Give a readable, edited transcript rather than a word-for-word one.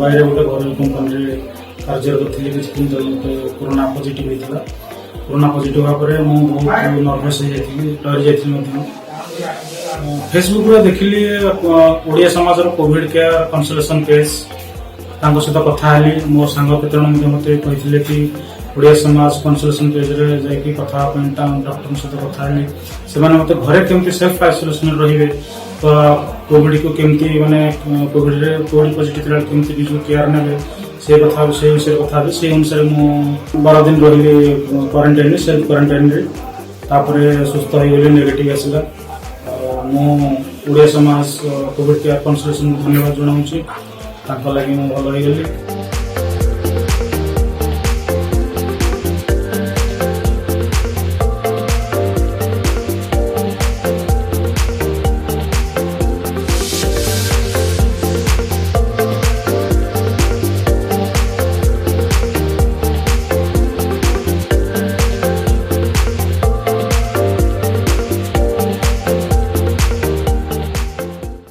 मुंबई गोटे घर कंपानी कार्यरत थी किसी दिन तले मत कोरोना पॉजिटिव होता कोरोना पॉजिटिव होगा बहुत नर्भस हो डरी जाती फेसबुक रे देखिली ओडिया समाज कोविड केयर कंसलेशन पेज सहित कथा मो सांग केत मत कहते कि ओडिया समाज कंसलेशन पेज रे जाकि कथा डॉक्टर सहित कथा से मत घरे केमती सेल्फ आइसोलेशन रही तो कोविड को केमती माने कोविड पॉजिटिव केमती निज केयर ने से कथा से विषय कथा से अनुसार मुझे 12 दिन रही क्वारंटाइन सेल्फ क्वारंटाइन सुस्थ हो गली नेगेटिव आसला ओडिया समाज कोविड केयर कंसलेशन धन्यवाद जनाऊँ लगी भल हो गली।